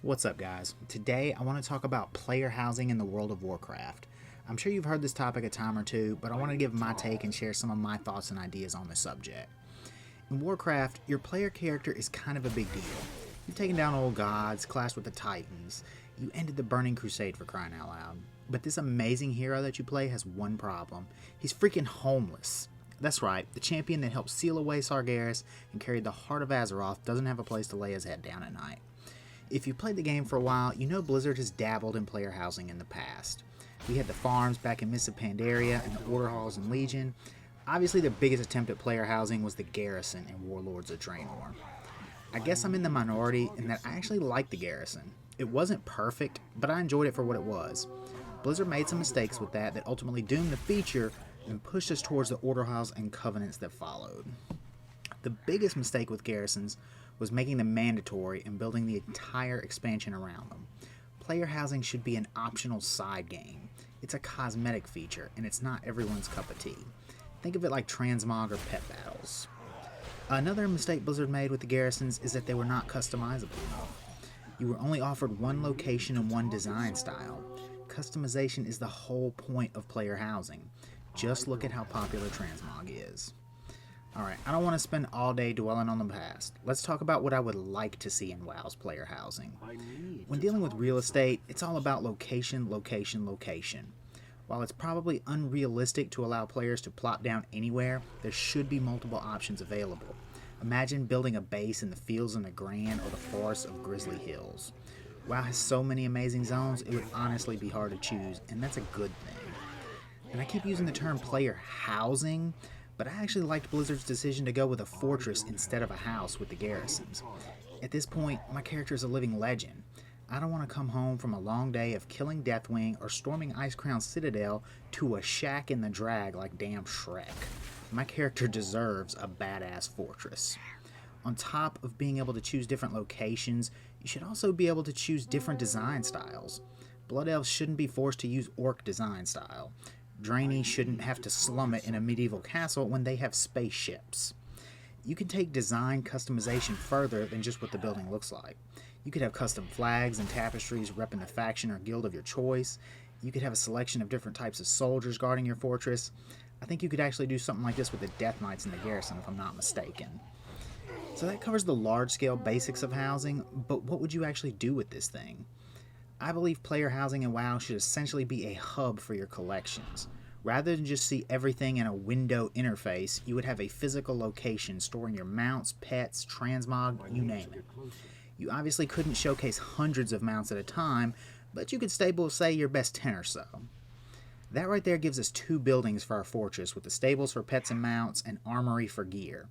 What's up, guys? Today I want to talk about player housing in the world of Warcraft. I'm sure you've heard this topic a time or two, but I want to give my take and share some of my thoughts and ideas on the subject. In Warcraft, your player character is kind of a big deal. You've taken down old gods, clashed with the Titans, you ended the Burning Crusade for crying out loud. But this amazing hero that you play has one problem. He's freaking homeless. That's right, the champion that helped seal away Sargeras and carried the heart of Azeroth doesn't have a place to lay his head down at night. If you've played the game for a while, you know Blizzard has dabbled in player housing in the past. We had the farms back in Mists of Pandaria and the Order Halls in Legion. Obviously their biggest attempt at player housing was the Garrison in Warlords of Draenor. I guess I'm in the minority in that I actually liked the Garrison. It wasn't perfect, but I enjoyed it for what it was. Blizzard made some mistakes with that ultimately doomed the feature and pushed us towards the Order Halls and Covenants that followed. The biggest mistake with Garrisons was making them mandatory and building the entire expansion around them. Player housing should be an optional side game. It's a cosmetic feature, and it's not everyone's cup of tea. Think of it like transmog or pet battles. Another mistake Blizzard made with the Garrisons is that they were not customizable enough. You were only offered one location and one design style. Customization is the whole point of player housing. Just look at how popular transmog is. Alright, I don't want to spend all day dwelling on the past. Let's talk about what I would like to see in WoW's player housing. When dealing with real estate, it's all about location, location, location. While it's probably unrealistic to allow players to plop down anywhere, there should be multiple options available. Imagine building a base in the fields in the Grand or the forests of Grizzly Hills. WoW has so many amazing zones, it would honestly be hard to choose, and that's a good thing. And I keep using the term player housing, but I actually liked Blizzard's decision to go with a fortress instead of a house with the Garrisons. At this point, my character is a living legend. I don't want to come home from a long day of killing Deathwing or storming Icecrown Citadel to a shack in the drag like damn Shrek. My character deserves a badass fortress. On top of being able to choose different locations, you should also be able to choose different design styles. Blood Elves shouldn't be forced to use Orc design style. Draenei shouldn't have to slum it in a medieval castle when they have spaceships. You can take design customization further than just what the building looks like. You could have custom flags and tapestries repping the faction or guild of your choice. You could have a selection of different types of soldiers guarding your fortress. I think you could actually do something like this with the Death Knights in the Garrison if I'm not mistaken. So that covers the large-scale basics of housing, but what would you actually do with this thing? I believe player housing in WoW should essentially be a hub for your collections. Rather than just see everything in a window interface, you would have a physical location storing your mounts, pets, transmog, you name it. You obviously couldn't showcase hundreds of mounts at a time, but you could stable, say, your best 10 or so. That right there gives us two buildings for our fortress, with the stables for pets and mounts and armory for gear.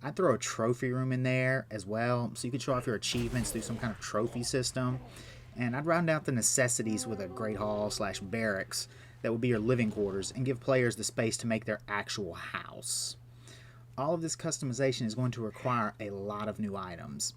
I'd throw a trophy room in there as well, so you could show off your achievements through some kind of trophy system. And I'd round out the necessities with a great hall / barracks that would be your living quarters and give players the space to make their actual house. All of this customization is going to require a lot of new items.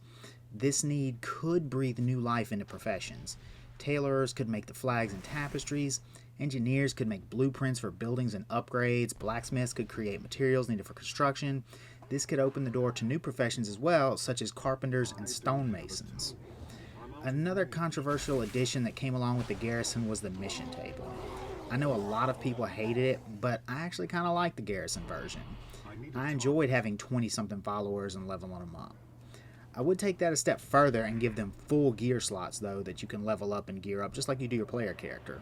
This need could breathe new life into professions. Tailorers could make the flags and tapestries, engineers could make blueprints for buildings and upgrades, blacksmiths could create materials needed for construction. This could open the door to new professions as well, such as carpenters and stonemasons. Another controversial addition that came along with the Garrison was the mission table. I know a lot of people hated it, but I actually kind of liked the Garrison version. I enjoyed having 20-something followers and leveling them up. I would take that a step further and give them full gear slots, though, that you can level up and gear up just like you do your player character.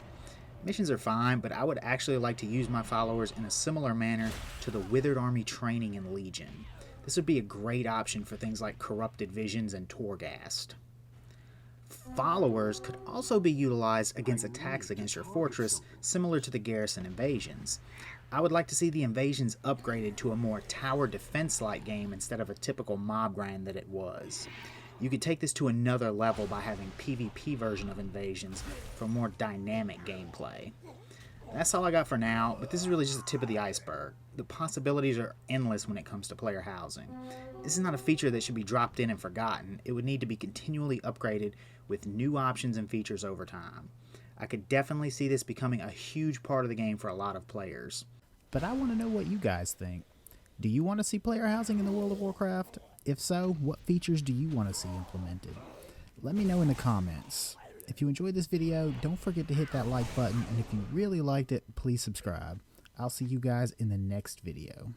Missions are fine, but I would actually like to use my followers in a similar manner to the Withered Army training in Legion. This would be a great option for things like Corrupted Visions and Torghast. Followers could also be utilized against attacks against your fortress, similar to the Garrison invasions. I would like to see the invasions upgraded to a more tower defense-like game instead of a typical mob grind that it was. You could take this to another level by having PvP version of invasions for more dynamic gameplay. That's all I got for now, but this is really just the tip of the iceberg. The possibilities are endless when it comes to player housing. This is not a feature that should be dropped in and forgotten. It would need to be continually upgraded with new options and features over time. I could definitely see this becoming a huge part of the game for a lot of players. But I want to know what you guys think. Do you want to see player housing in the World of Warcraft? If so, what features do you want to see implemented? Let me know in the comments. If you enjoyed this video, don't forget to hit that like button, and if you really liked it, please subscribe. I'll see you guys in the next video.